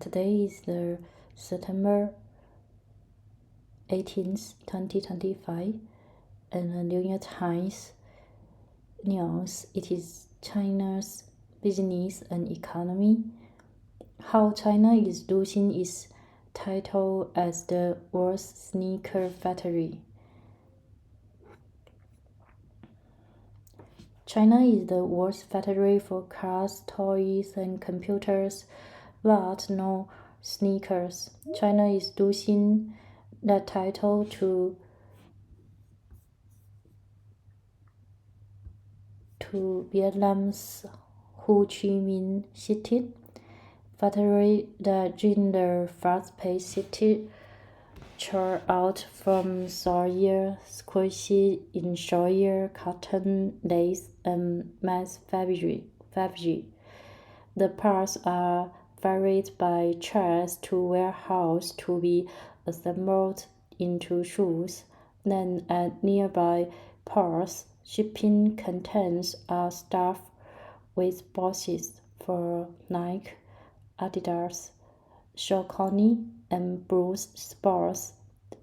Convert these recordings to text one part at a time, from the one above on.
Today is the September 18th, 2025, and the New York Times news. It is China's business and economy. How China is losing its title as the world's sneaker factory. China is the world's factory for cars, toys, and computers, but no sneakers. China is losing that title to Vietnam's Ho Chi Minh City factory that in the fast-paced city churn out from soya, squishy in soya, cotton, lace, and mass fabric. The parts are ferried by trucks to warehouse to be assembled into shoes. Then at nearby ports, shipping containers are stuffed with boxes for Nike, Adidas, Saucony, and Bruce Sports,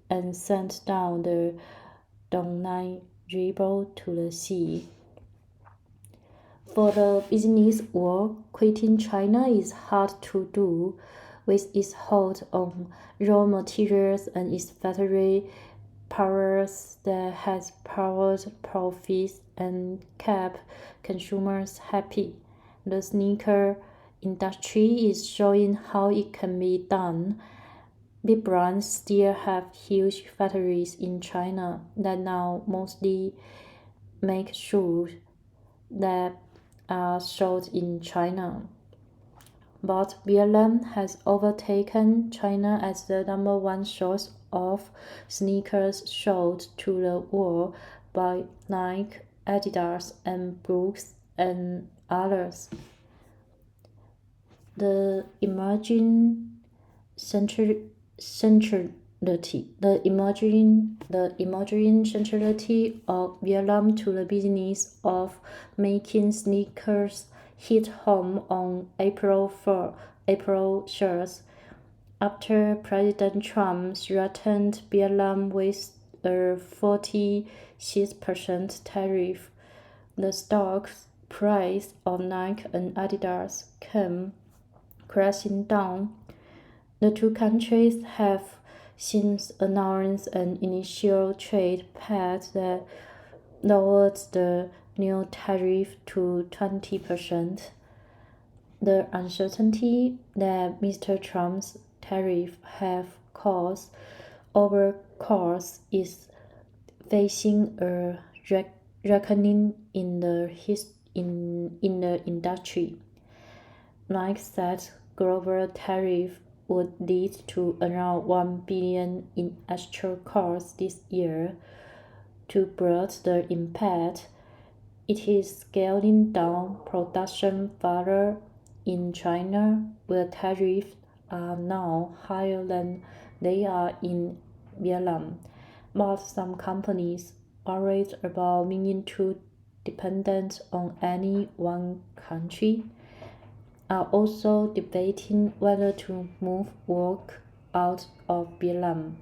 and sent down the Dong Nai River to the sea. For the business world, quitting China is hard to do, with its hold on raw materials and its factory powers that has powered profits and kept consumers happy. The sneaker industry is showing how it can be done. Big brands still have huge factories in China that now mostly make shoes that are sold in China. But Vietnam has overtaken China as the number one source of sneakers sold to the world by Nike, Adidas, and Brooks and others. The emerging centrality of Vietnam to the business of making sneakers hit home on April 3rd, after President Trump threatened Vietnam with a 46% tariff. The stock price of Nike and Adidas came crashing down. The two countries have since announced an initial trade pact that lowered the new tariff to 20%. The uncertainty that Mr. Trump's tariff have caused over costs is facing a reckoning in the industry. Nike said global tariff would lead to around $1 billion in extra costs this year. To broaden the impact, it is scaling down production further in China, where tariffs are now higher than they are in Vietnam. But some companies, worried about being too dependent on any one country, are also debating whether to move work out of Vietnam.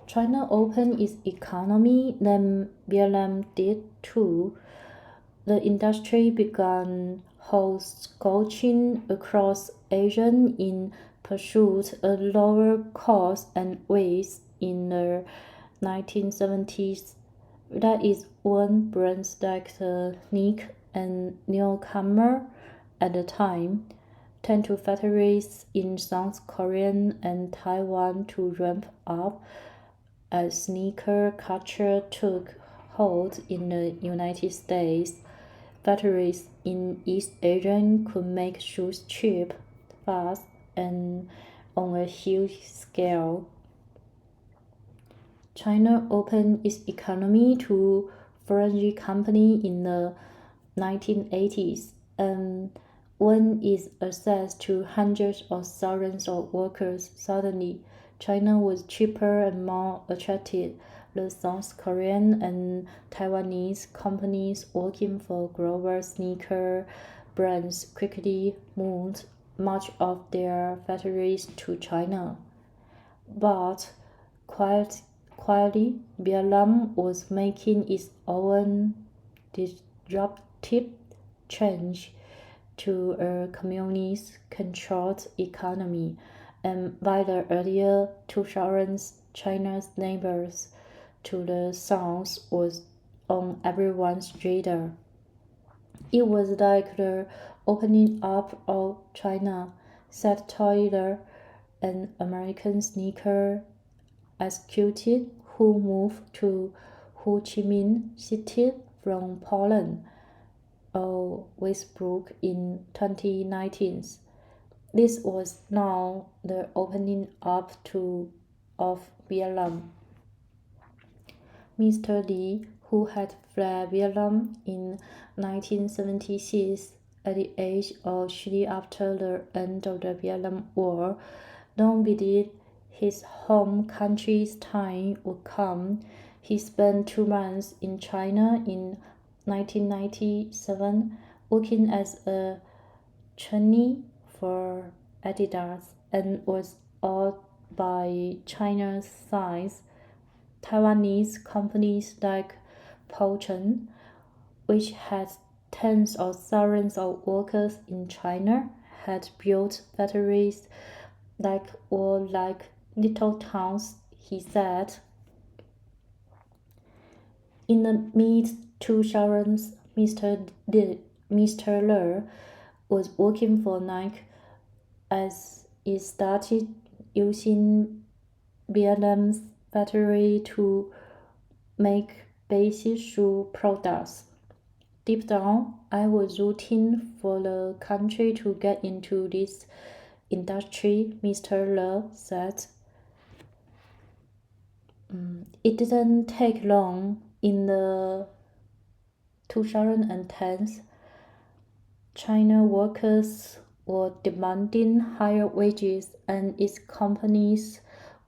China opened its economy, then Vietnam did too. The industry began wholesaling across Asia in pursuit of lower costs and waste in the 1970s. That is when brands like Nike and newcomer at the time turned to factories in South Korea and Taiwan to ramp up as sneaker culture took hold in the United States. Factories in East Asia could make shoes cheap, fast, and on a huge scale. China opened its economy to foreign companies in the 1980s, and when its access to hundreds of thousands of workers, suddenly China was cheaper and more attractive. The South Korean and Taiwanese companies working for global sneaker brands quickly moved much of their factories to China. But quietly, Vietnam was making its own disruptive change to a communist-controlled economy, and by the earlier 2000s, China's neighbors to the south was on everyone's radar. It was like the opening up of China, said Taylor, an American sneaker executive who moved to Ho Chi Minh City from Poland, Westbrook, in 2019. This was now the opening up of Vietnam. Mr. Lee, who had fled Vietnam in 1976 at the age of 3 after the end of the Vietnam War, don't believe his home country's time would come. He spent 2 months in China in 1997 working as a trainee for Adidas and was awed by China's size. Taiwanese companies like Pouchen, which had tens of thousands of workers in China, had built factories like little towns, he said. In the mid-2000s, Mr. Le was working for Nike as it started using Vietnam's factory to make basic shoe products. Deep down, I was rooting for the country to get into this industry, Mr. Le said. It didn't take long. In the 2010s, China workers were demanding higher wages and its companies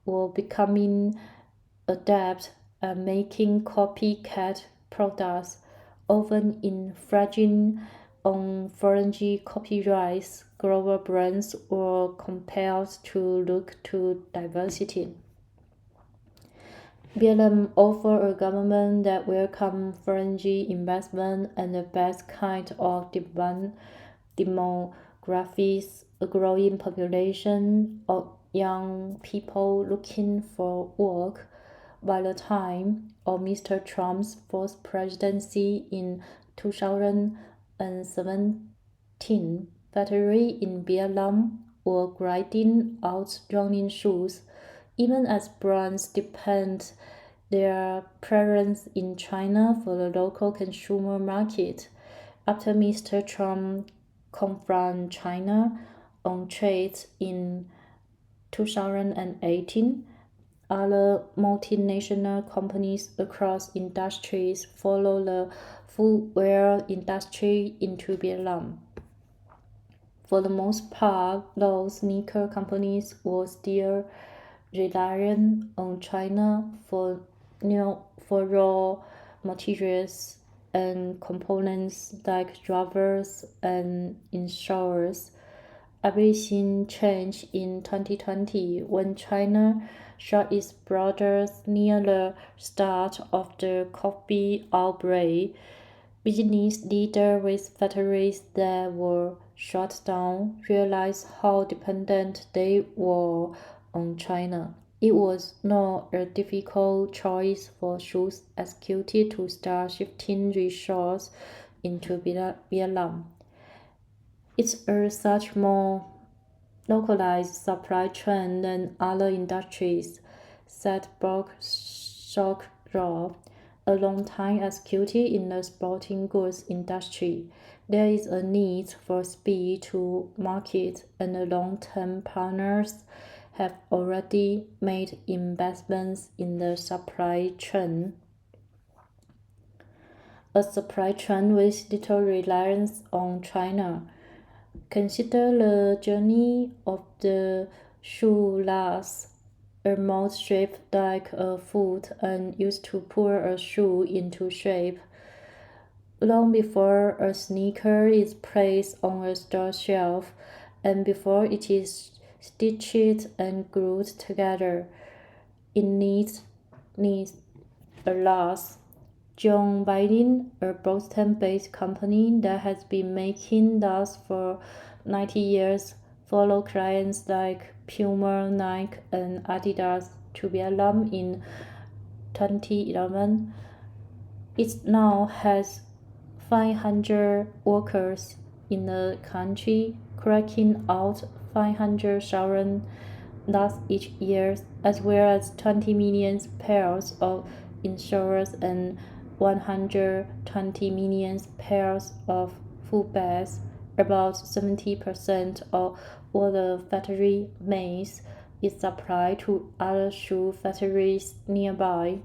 were becoming adept at making copycat products, often infringing on foreign copyrights. Global brands were compelled to look to diversity. Vietnam offered a government that welcomed foreign investment and the best kind of demographics, a growing population of young people looking for work. By the time of Mr. Trump's fourth presidency in 2017, factories in Vietnam were grinding out running shoes, even as brands depend their presence in China for the local consumer market. After Mr. Trump confronted China on trade in 2018, other multinational companies across industries followed the footwear industry into Vietnam. For the most part, those sneaker companies were still reliant on China for raw materials and components like drivers and insurers. Everything changed in 2020 when China shot its borders near the start of the COVID outbreak. Business leaders with factories that were shut down realized how dependent they were on China. It was not a difficult choice for shoes executives to start shifting resources into Vietnam. It's a such more localized supply chain than other industries, said Brock Shockrow, a long-time executive in the sporting goods industry. There is a need for speed to market, and the long-term partners have already made investments in the supply chain. A supply chain with little reliance on China. Consider the journey of the shoelace, a mold shaped like a foot and used to pull a shoe into shape. long before a sneaker is placed on a store shelf and before it is stitched and glued together. It needs a loss. John Biden, a Boston-based company that has been making those for 90 years, follow clients like Puma, Nike, and Adidas to Vietnam in 2011. It now has 500 workers in the country, cracking out 500,000 thus each year, as well as 20 million pairs of insurers and 120 million pairs of footbags. About 70% of all the factory makes is supplied to other shoe factories nearby.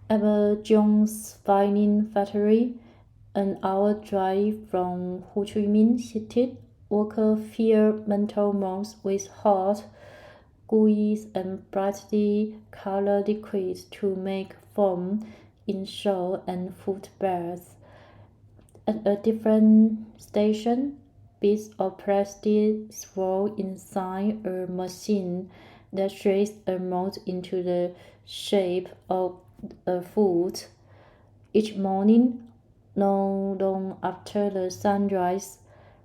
At the Jones Vinyl Factory, an hour drive from Ho Chi Minh City, workers fill metal molds with hot, gooey and brightly colored liquids to make foam, insole, and footbags. At a different station, bits of plastic swirl inside a machine that shapes a mold into the shape of a foot. Each morning, not long after the sunrise,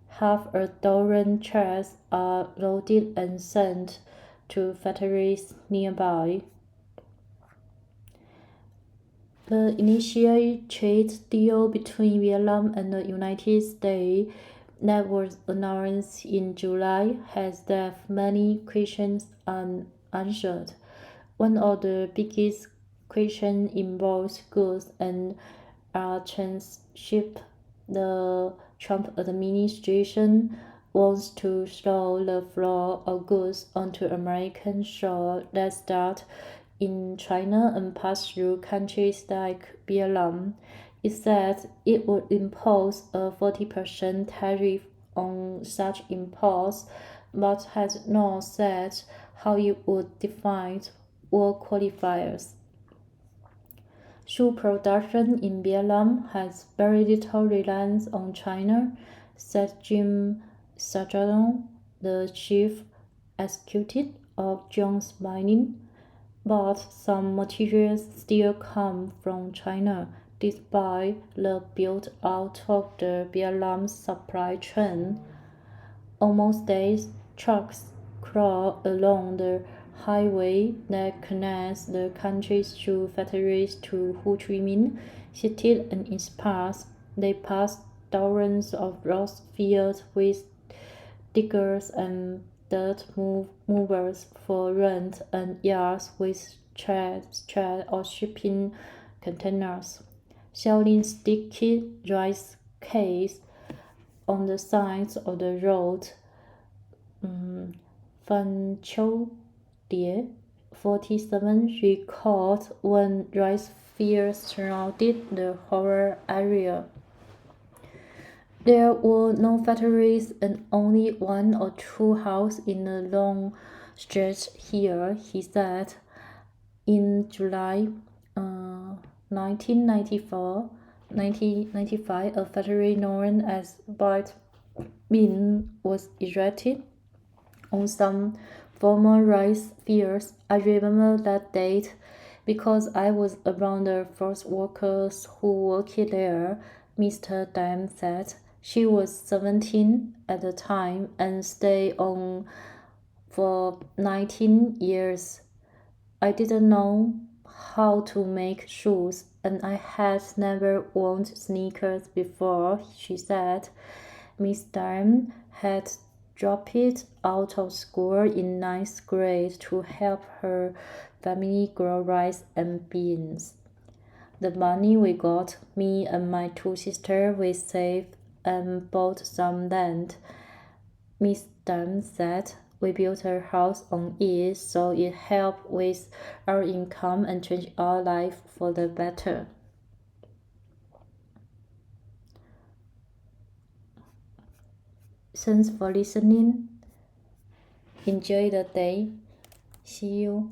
half a dozen trucks are loaded and sent to factories nearby. The initial trade deal between Vietnam and the United States that was announced in July has left many questions unanswered. One of the biggest questions involves goods and transshipped. The Trump administration wants to slow the flow of goods onto American shore that start in China and pass through countries like Vietnam. It said it would impose a 40% tariff on such imports, but has not said how it would define all qualifiers. Shoe production in Vietnam has very little reliance on China, said Jim Sajadon, the chief executive of Jones Mining. But some materials still come from China, despite the build-out of the Vietnam supply chain. On most days, trucks crawl along the highway that connects the country's shoe factories to Ho Chi Minh City and its parts. They pass thousands of roads filled with diggers and dirt movers for rent and yards with trays or shipping containers, selling sticky rice cakes on the sides of the road. Fan Chou Die, 47, recalled when rice fields surrounded the whole area. There were no factories and only one or two houses in a long stretch here, he said. In July 1995, a factory known as White Bean was erected on some former rice fields. I remember that date because I was among the first workers who worked there, Mr. Dam said. She was 17 at the time and stayed on for 19 years. I didn't know how to make shoes, and I had never worn sneakers before, she said. Miss Dam had dropped out of school in ninth grade to help her family grow rice and beans. The money we got, me and my two sisters, we saved and bought some land. Miss Dunn said we built a house on it, so it helped with our income and changed our life for the better. Thanks for listening. Enjoy the day. See you.